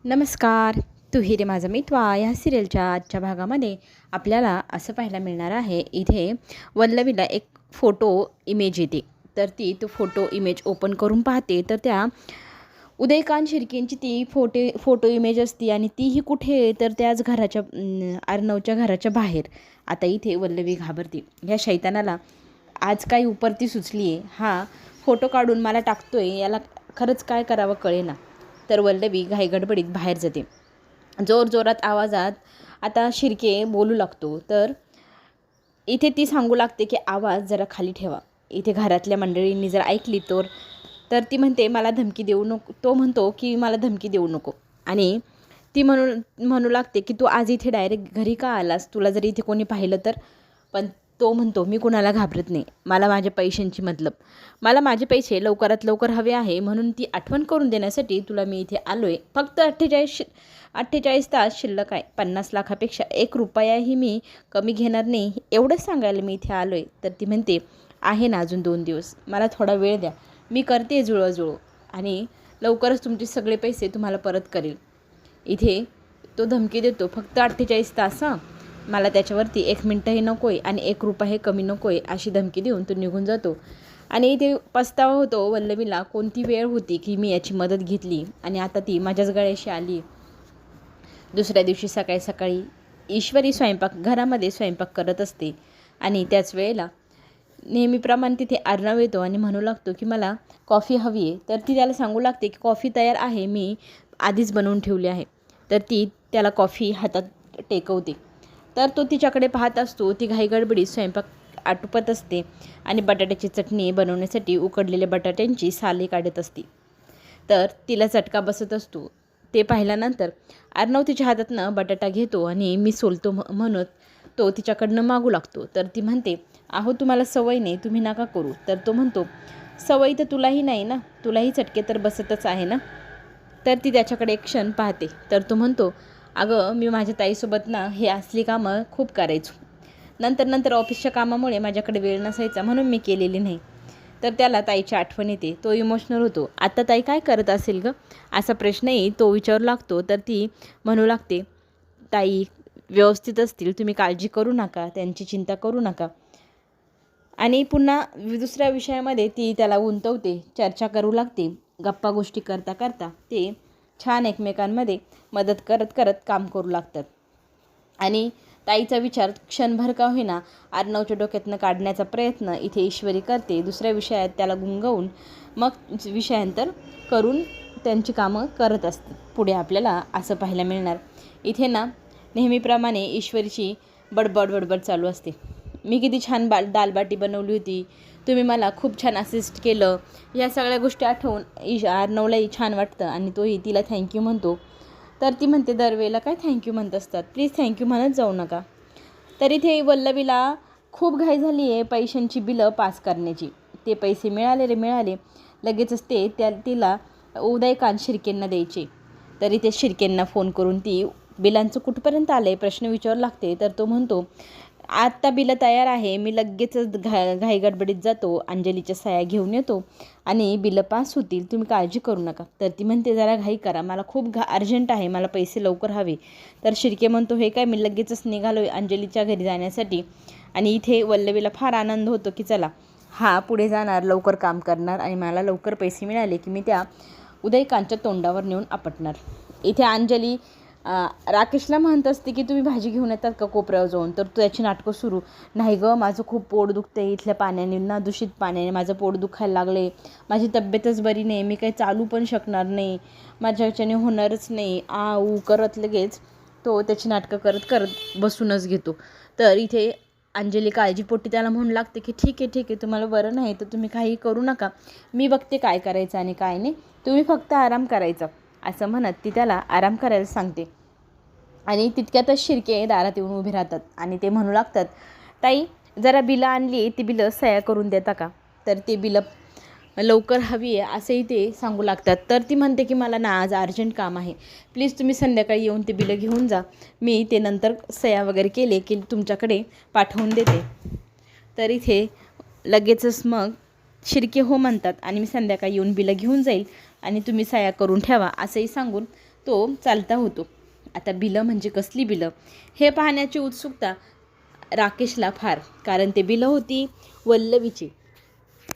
नमस्कार. तू ही रे माझा मितवा ह्या सिरियलच्या आजच्या भागामध्ये आपल्याला असं पाहायला मिळणार आहे. इथे वल्लवीला एक फोटो इमेज येते. तर ती तो फोटो इमेज ओपन करून पाहते तर त्या उदयकांत शिर्केंची ती फोटो इमेज असते आणि तीही कुठे तर त्याच घराच्या अर्णवच्या घराच्या बाहेर. आता इथे वल्लवी घाबरते. ह्या शैतानाला आज काही उपरती सुचली आहे. हा फोटो काढून मला टाकतोय, याला खरंच काय करावं कळेना. तर वल्लवी घाईगडबडीत बाहेर जाते. जोरजोरात आवाजात आता शिर्के बोलू लागतो. तर इथे ती सांगू लागते की आवाज जरा खाली ठेवा. इथे घरातल्या मंडळींनी जर ऐकली तर ती म्हणते मला धमकी देऊ नको. तो म्हणतो की मला धमकी देऊ नको आणि ती म्हणू लागते की तू आज इथे डायरेक्ट घरी का आलास, तुला जर इथे कोणी पाहिलं तर. पण तो म्हणतो मी कुणाला घाबरत नाही, मला माझ्या पैशांची मतलब, मला माझे पैसे लवकरात लवकर हवे आहे, म्हणून ती आठवण करून देण्यासाठी तुला मी इथे आलो आहे. फक्त 48 तास शिल्लक आहे. 50 लाखापेक्षा 1 रुपयाही मी कमी घेणार नाही, एवढंच सांगायला मी इथे आलो आहे. तर ती म्हणते आहे ना अजून 2 दिवस, मला थोडा वेळ द्या, मी करते जुळवाजुळव आणि लवकरच तुमचे सगळे पैसे तुम्हाला परत करेल. इथे तो धमकी देतो फक्त 48 तास, मला त्याच्यावरती 1 मिनटंही नको आहे आणि 1 रुपयाही कमी नको आहे, अशी धमकी देऊन तो निघून जातो. आणि इथे पस्तावा होतो वल्लवीला, कोणती वेळ होती की मी याची मदत घेतली आणि आता ती माझ्याच गळ्याशी आली. दुसऱ्या दिवशी सकाळी सकाळी ईश्वरी घरामध्ये स्वयंपाक करत असते आणि त्याच वेळेला नेहमीप्रमाणे तिथे अर्णव येतो आणि म्हणू लागतो की मला कॉफी हवी आहे. तर ती त्याला सांगू लागते की कॉफी तयार आहे, मी आधीच बनवून ठेवली आहे. तर ती त्याला कॉफी हातात टेकवते. तर तो तिच्याकडे पाहत असतो. ती घाईगडबडीत स्वयंपाक आटोपत असते आणि बटाट्याची चटणी बनवण्यासाठी उकडलेल्या बटाट्यांची साले काढत असते. तर तिला चटका बसत असतो. ते पाहिल्यानंतर अर्णव तिच्या हातातनं बटाटा घेतो आणि मी सोलतो म्हणत तो तिच्याकडनं मागू लागतो. तर ती म्हणते अहो तुम्हाला सवय नाही, तुम्ही नका करू. तर तो म्हणतो सवय तर तुलाही नाही ना, तुलाही चटके तर बसतच आहे ना. तर ती त्याच्याकडे एक क्षण पाहते. तर तो म्हणतो अगं मी माझ्या ताईसोबत ना हे असली कामं खूप करायचो, नंतर ऑफिसच्या कामामुळे माझ्याकडे वेळ नसायचा म्हणून मी केलेली नाही. तर त्याला ताईची आठवण येते. तो इमोशनल होतो. आता ताई काय करत असेल गं, असा प्रश्नही तो विचारू लागतो. तर ती म्हणू लागते ताई व्यवस्थित असतील, तुम्ही काळजी करू नका, त्यांची चिंता करू नका. आणि पुन्हा दुसऱ्या विषयामध्ये ती त्याला गुंतवते, चर्चा करू लागते. गप्पा गोष्टी करता करता ते छान एकमेकांमध्ये मदत करत करत काम करू लागतात. आणि ताईचा विचार क्षणभर का होईना अर्णवच्या डोक्यातनं काढण्याचा प्रयत्न इथे ईश्वरी करते. दुसऱ्या विषयात त्याला गुंगवून मग विषयांतर करून त्यांची कामं करत असते. पुढे आपल्याला असं पाहायला मिळणार. इथे ना नेहमीप्रमाणे ईश्वरीची बडबड चालू असते. मी किती छान दालबाटी बनवली होती, तुम्ही मला खूप छान असिस्ट केलं. ह्या सगळ्या गोष्टी आठवून अर्णवलाही छान वाटतं आणि तोही तिला थँक्यू म्हणतो. तर ती म्हणते दरवेळेला काय थँक्यू म्हणत असतात, प्लीज थँक्यू म्हणत जाऊ नका. तर इथे वल्लवीला खूप घाई झाली आहे पैशांची बिलं पास करण्याची. ते पैसे मिळाले लगेचच ते तिला उदयकांत शिर्केंना द्यायचे. तर इथे शिर्केंना फोन करून ती बिलांचं कुठपर्यंत आलं आहे प्रश्न विचारू लागते. तर तो म्हणतो आत्ता बिलं तयार आहे, मी लगेचच घाईगडबडीत जातो, अंजलीच्या सह्या घेऊन येतो आणि बिलं पास होतील, तुम्ही काळजी करू नका. तर ती म्हणते जरा घाई करा, मला खूप अर्जंट आहे, मला पैसे लवकर हवे. तर शिर्के म्हणतो हे काय, मी लगेचच निघालो आहे अंजलीच्या घरी जाण्यासाठी. आणि इथे वल्लवीला फार आनंद होतो की चला हा पुढे जाणार, लवकर काम करणार आणि मला लवकर पैसे मिळाले की मी त्या उदयकांतच्या तोंडावर नेऊन आपटणार. इथे अंजली राकेशला म्हणत असते की तुम्ही भाजी घेऊन येतात का कोपऱ्यावर जाऊन. तर त्याची नाटकं सुरू, नाही गं माझं खूप पोट दुखतं आहे, इथल्या पाण्याने ना दूषित पाण्याने माझं पोट दुखायला लागलं आहे, माझी तब्येतच बरी नाही, मी काही चालू पण शकणार नाही, माझ्या ह्याच्याने होणारच नाही, करत लगेच तो त्याची नाटकं करत करत बसूनच घेतो. तर इथे अंजली काळजीपोटी त्याला म्हणू लागते की ठीक आहे तुम्हाला बरं नाही तर तुम्ही काही करू नका, मी बघते काय करायचं आणि काय नाही, तुम्ही फक्त आराम करायचा, असं म्हणत ती त्याला आराम करायला सांगते. आणि तितक्यातच शिर्के दारात येऊन उभे राहतात आणि ते म्हणू लागतात ताई जरा बिलं आणली, ती बिलं सह्या करून देता का. तर ते बिलं लवकर हवी आहे असंही ते सांगू लागतात. तर ती म्हणते की मला ना आज अर्जंट काम आहे, प्लीज तुम्ही संध्याकाळी येऊन ते बिलं घेऊन जा, मी ते नंतर सह्या वगैरे केले की तुमच्याकडे पाठवून देते. तर इथे लगेचच मग शिर्के हो म्हणतात आणि मी संध्याकाळी येऊन बिलं घेऊन जाईल आणि तुम्ही सह्या करून ठेवा असंही सांगून तो चालता होतो. आता बिलं म्हणजे कसली बिलं हे पाहण्याची उत्सुकता राकेशला फार, कारण ते बिलं होती वल्लवीची.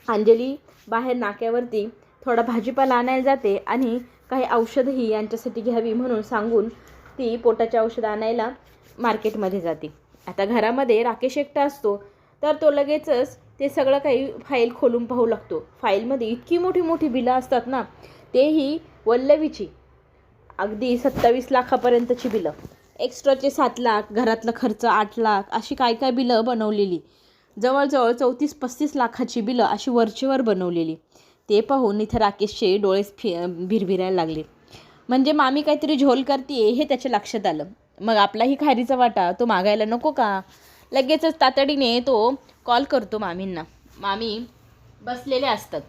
अंजली बाहेर नाक्यावरती थोडा भाजीपाला आणायला जाते आणि काही औषधही यांच्यासाठी घ्यावी म्हणून सांगून ती पोटाचे औषध आणायला मार्केटमध्ये जाते. आता घरामध्ये राकेश एकटा असतो, तर तो लगेचच ते सगळं काही फाईल खोलून पाहू लागतो. फाईलमध्ये इतकी मोठी मोठी बिलं असतात ना, तेही वल्लवीची, अगदी 27 लाखापर्यंतची बिलं, एक्स्ट्राचे 7 लाख, घरातला खर्च 8 लाख, अशी काय काय बिलं बनवलेली. जवळजवळ 34-35 लाखाची बिलं अशी वरचेवर बनवलेली. ते पाहून इथं राकेशचे डोळे भिरभिरायला लागले. म्हणजे मामी काहीतरी झोल करते हे त्याच्या लक्षात आलं. मग आपलाही खारीचा वाटा तो मागायला नको का? लगेचच तातडीने तो कॉल करतो मामींना. मामी बसलेले असतात.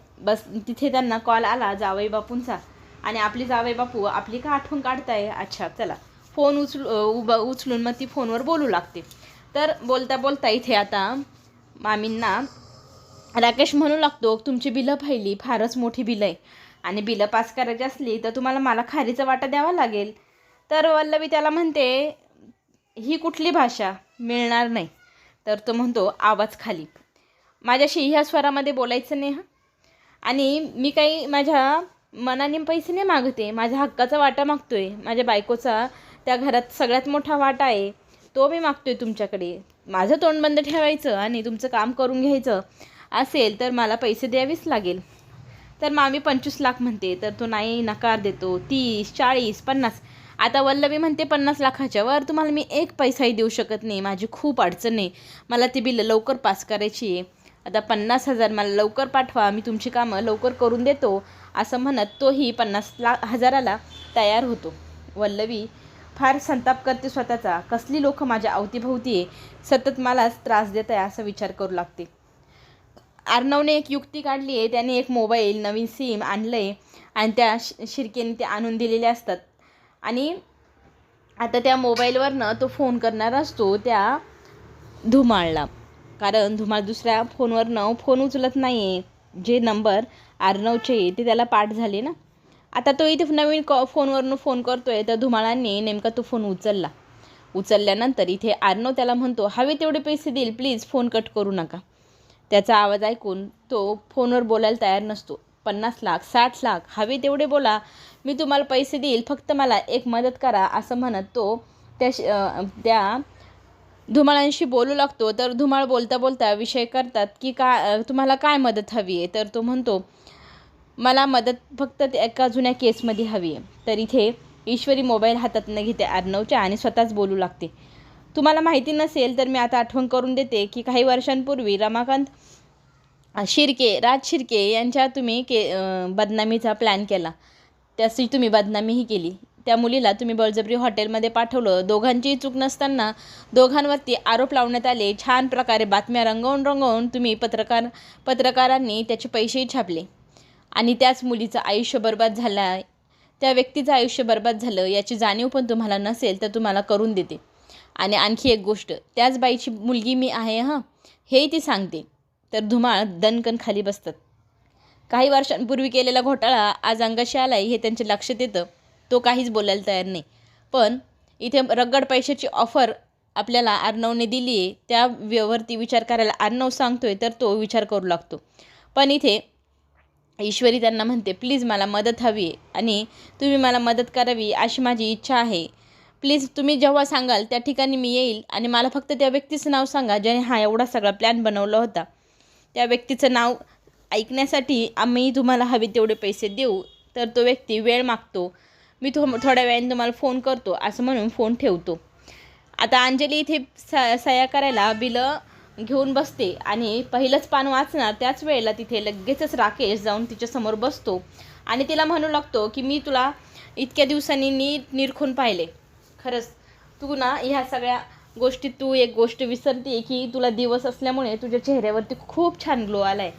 तिथे त्यांना कॉल आला जावई बापूंचा, आणि आपली जावई बापू आपली का आठवण काढताय? अच्छा चला, फोन उचलून मग ती फोनवर बोलू लागते. तर बोलता बोलता इथे आता मामींना राकेश म्हणू लागतो, तुमची बिलं पाहिली, फारच मोठी बिलं आहे, आणि बिलं पास करायची असली तर तुम्हाला मला खारीचा वाटा द्यावा लागेल. तर वल्लवी त्याला म्हणते, ही कुठली भाषा, मिळणार नाही. तर तो म्हणतो, आवाज खाली, माझ्याशी ह्या स्वरामध्ये बोलायचं नाही. आणि मी काही माझ्या मनाने पैसे नाही मागते, माझ्या हक्काचा वाटा मागतोय. माझ्या बायकोचा त्या घरात सगळ्यात मोठा वाटा आहे, तो मी मागतोय तुमच्याकडे. माझं तोंड बंद ठेवायचं आणि तुमचं काम करून घ्यायचं असेल तर मला पैसे द्यावेच लागेल. तर मामी 25 लाख म्हणते, तर तो नाही, नकार देतो. 30, 40, 50. आता वल्लवी म्हणते 50 लाखाच्या वर तुम्हाला मी एक पैसाही देऊ शकत नाही, माझी खूप अडचण आहे, मला ती बिलं लवकर पास करायची आहे. आता 50,000 मला लवकर पाठवा, मी तुमची कामं लवकर करून देतो, असं म्हणत तोही 50,000ला तयार होतो. वल्लवी फार संताप करते स्वतःचा. कसली लोक माझ्या अवतीभोवती आहे, सतत मलाच त्रास देत आहे असं विचार करू लागते. अर्णवने एक युक्ती काढली आहे. त्याने एक मोबाईल, नवीन सिम आणलं आहे आणि त्या शिर्केने ते आणून दिलेले असतात. आणि आता त्या मोबाईलवरनं तो फोन करणार असतो त्या धुमाळला, कारण धुमाळ दुसऱ्या फोनवरनं फोन उचलत नाही आहे. जे नंबर अर्णवचे ते त्याला पाठ झाले ना. आता तो इथे नवीन फोनवरनं फोन करतोय, तर धुमाळांनी नेमका तो फोन उचलल्यानंतर इथे अर्णव त्याला म्हणतो, हवे तेवढे पैसे देईल, प्लीज फोन कट करू नका. त्याचा आवाज ऐकून तो फोनवर बोलायला तयार नसतो. 50 लाख, 60 लाख, हवे तेवढे बोला, मी तुम्हाला पैसे देईल, फक्त मला एक मदत करा, असं म्हणत तो त्या धुमाळांशी बोलू लागतो. तर धुमाळ बोलता बोलता विषय करतात की तुम्हाला काय मदत हवी आहे? तर तो म्हणतो, मला मदत फक्त एका जुन्या केसमध्ये हवी आहे. तर इथे ईश्वरी मोबाईल हातात न घेते अर्णवच्या आणि स्वतःच बोलू लागते. तुम्हाला माहिती नसेल तर मी आता आठवण करून देते की काही वर्षांपूर्वी रमाकांत राज शिर्के यांच्या तुम्ही बदनामीचा प्लॅन केला, त्याची तुम्ही बदनामीही केली. त्या मुलीला तुम्ही बळजबरी हॉटेलमध्ये पाठवलं. दोघांचीही चूक नसताना दोघांवरती आरोप लावण्यात आले. छान प्रकारे बातम्या रंगवून तुम्ही पत्रकारांनी त्याचे पैसेही छापले आणि त्याच मुलीचं आयुष्य बर्बाद झालं, त्या व्यक्तीचं आयुष्य बर्बाद झालं याची जाणीव पण तुम्हाला नसेल तर तुम्हाला करून देते. आणि आणखी एक गोष्ट, त्याच बाईची मुलगी मी आहे हेही ती सांगते. तर धुमाळ दणकन खाली बसतात. काही वर्षांपूर्वी केलेला घोटाळा आज अंगाशी आलाय हे त्यांच्या लक्षात येतं. तो काहीच बोलायला तयार नाही. पण इथे रगड पैशाची ऑफर आपल्याला अर्णवने दिली आहे, त्यावरती विचार करायला अर्णव सांगतोय, तर तो विचार करू लागतो. पण इथे ईश्वरी त्यांना म्हणते, प्लीज मला मदत हवी आहे आणि तुम्ही मला मदत करावी अशी माझी इच्छा आहे. प्लीज तुम्ही जेव्हा सांगाल त्या ठिकाणी मी येईल आणि मला फक्त त्या व्यक्तीचं नाव सांगा ज्याने हा एवढा सगळा प्लॅन बनवला होता. त्या व्यक्तीचं नाव ऐकण्यासाठी आम्ही तुम्हाला हवे तेवढे पैसे देऊ. तर तो व्यक्ती वेळ मागतो. मी थोड्या वेळाने तुम्हाला फोन करतो असं म्हणून फोन ठेवतो. आता अंजली इथे सह्या करायला बिलं घेऊन बसते आणि पहिलंच पान वाचणार त्याच वेळेला तिथे लगेचच राकेश जाऊन तिच्यासमोर बसतो आणि तिला म्हणू लागतो की मी तुला इतक्या दिवसांनी निरखून पाहिले. खरंच तू ना ह्या सगळ्या गोष्टीत तू एक गोष्ट विसरते की तुला दिवस असल्यामुळे तुझ्या चेहऱ्यावरती खूप छान ग्लो आला आहे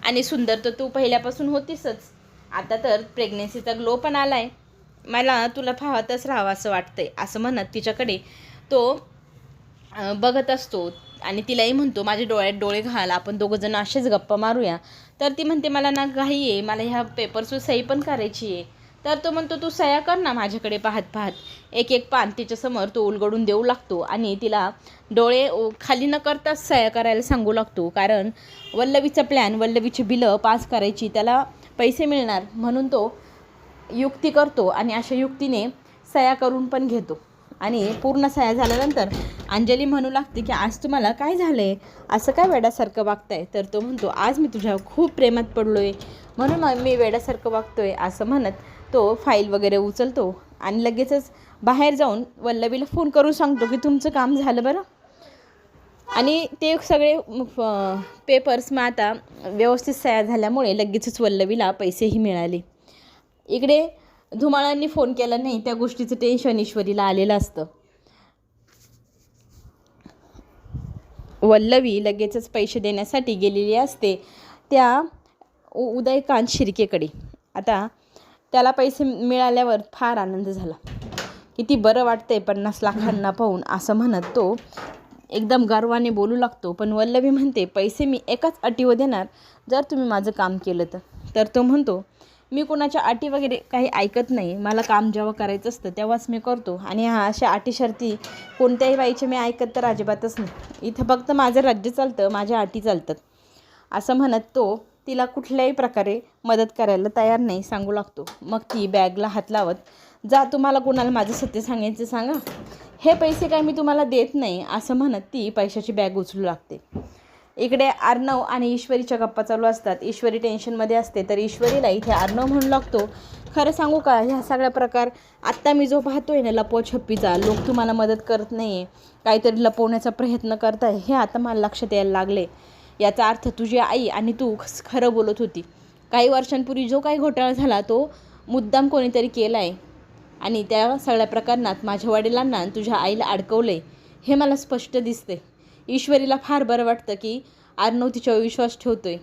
आणि सुंदर तर तू पहिल्यापासून होतीसच, आता तर प्रेग्नेन्सीचा ग्लो पण आला आहे. मला तुला पाहतच राहावं असं वाटतंय, असं म्हणत तिच्याकडे तो बघत असतो आणि तिलाही म्हणतो, माझ्या डोळ्यात डोळे घाल, आपण दोघंजण असेच गप्पा मारूया. तर ती म्हणते, मला ना घाई आहे, मला ह्या पेपरवर सही पण करायची आहे. तर तो म्हणतो तू सह्या कर ना माझ्याकडे पाहत पाहत. एक एक पान तिच्यासमोर तो उलगडून देऊ लागतो आणि तिला डोळे खाली न करताच सह्या करायला सांगू लागतो. कारण वल्लवीचा प्लॅन, वल्लवीची बिलं पास करायची, त्याला पैसे मिळणार म्हणून तो युक्ती करतो आणि अशा युक्तीने सह्या करून पण घेतो. आणि पूर्ण सह्या झाल्यानंतर अंजली म्हणू लागते की आज तुम्हाला काय झालं आहे, असं काय वेड्यासारखं वागताय. तर तो म्हणतो आज मी तुझ्यावर खूप प्रेमात पडलो आहे म्हणून मी वेड्यासारखं वागतो आहे, असं म्हणत तो फाईल वगैरे उचलतो आणि लगेचच बाहेर जाऊन वल्लवीला फोन करून सांगतो की तुमचं काम झालं बरं. आणि ते सगळे पेपर्स मग आता व्यवस्थित सह्या झाल्यामुळे लगेचच वल्लवीला पैसेही मिळाले. इकडे धुमाळांनी फोन केला नाही, त्या गोष्टीचं टेन्शन ईश्वरीला आलेलं असतं. वल्लवी लगेचच पैसे देण्यासाठी गेलेली असते त्या उदयकांत शिर्केकडे. आता त्याला पैसे मिळाल्यावर फार आनंद झाला. किती बरं वाटतंय 50 लाखांना पाहून, असं म्हणत तो एकदम गर्वाने बोलू लागतो. पण वल्लवी म्हणते पैसे मी एकाच अटीवर देणार, जर तुम्ही माझं काम केलं तर. तर तो म्हणतो मी कोणाच्या अटी वगैरे काही ऐकत नाही, मला काम जेव्हा करायचं असतं तेव्हाच मी करतो आणि अशा अटी शर्ती कोणत्याही बाईचे मी ऐकत तर अजिबातच नाही. इथं फक्त माझं राज्य चालतं, माझ्या अटी चालतात, असं म्हणत तो तिला कुठल्याही प्रकारे मदत करायला तयार नाही सांगू लागतो. मग ती बॅगला हात लावत जा, तुम्हाला कोणाला माझं सत्य सांगायचं सांगा, हे पैसे काय मी तुम्हाला देत नाही, असं म्हणत ती पैशाची बॅग उचलू लागते. इकडे अर्णव आणि ईश्वरीच्या गप्पा चालू असतात. ईश्वरी टेन्शनमध्ये असते तर ईश्वरीला इथे अर्णव म्हणू लागतो खरं सांगू का, ह्या सगळ्या प्रकार आत्ता मी जो पाहतोय ना लपवछप्पीचा, लोक तुम्हाला मदत करत नाही आहे, काहीतरी लपवण्याचा प्रयत्न करताय, हे आता मला लक्षात यायला लागले. याचा अर्थ तुझी आई आणि तू खरं बोलत होती. काही वर्षांपूर्वी जो काही घोटाळा झाला तो मुद्दाम कोणीतरी केला आहे आणि त्या सगळ्या प्रकरणात माझ्या वडिलांना आणि तुझ्या आईला अडकवलं आहे, हे मला स्पष्ट दिसते. ईश्वरीला फार बरं वाटतं की अर्णव तिच्यावर विश्वास ठेवतोय.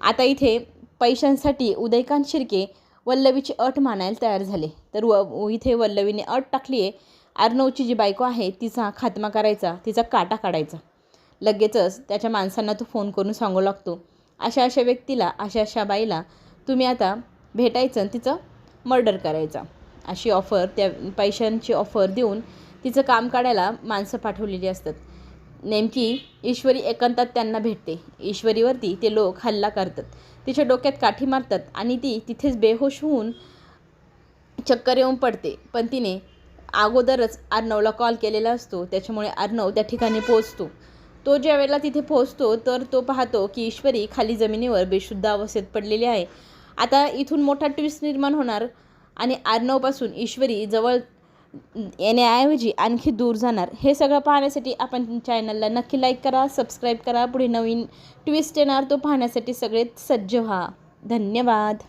आता इथे पैशांसाठी उदयकांत शिर्के वल्लवीची अट मानायला तयार झाले. तर इथे वल्लवीने अट टाकली आहे अर्णवची जी बायको आहे तिचा खात्मा करायचा, तिचा काटा काढायचा. लगेचच त्याच्या माणसांना तो फोन करून सांगू लागतो अशा अशा व्यक्तीला, अशा अशा बाईला तुम्ही आता भेटायचं आणि तिचं मर्डर करायचा, अशी ऑफर, त्या पैशांची ऑफर देऊन तिचं काम काढायला माणसं पाठवलेली असतात. नेमकी ईश्वरी एकांतात त्यांना भेटते. ईश्वरीवरती ते लोक हल्ला करतात, तिच्या डोक्यात काठी मारतात आणि ती तिथेच बेहोश होऊन चक्कर येऊन पडते. पण तिने अगोदरच अर्णवला कॉल केलेला असतो, त्याच्यामुळे अर्णव त्या ठिकाणी पोहोचतो. तो ज्या वेळेला तिथे पोहोचतो तर तो पाहतो की ईश्वरी खाली जमिनीवर बेशुद्ध अवस्थेत पडलेली आहे. आता इथून मोठा ट्विस्ट निर्माण होणार आणि अर्णवपासून ईश्वरी जवळ येण्याऐवजी आणखी दूर जाणार. हे सगळं पाहण्यासाठी आपण चॅनलला नक्की लाईक करा, सबस्क्राईब करा. पुढे नवीन ट्विस्ट येणार तो पाहण्यासाठी सगळे सज्ज व्हा. धन्यवाद.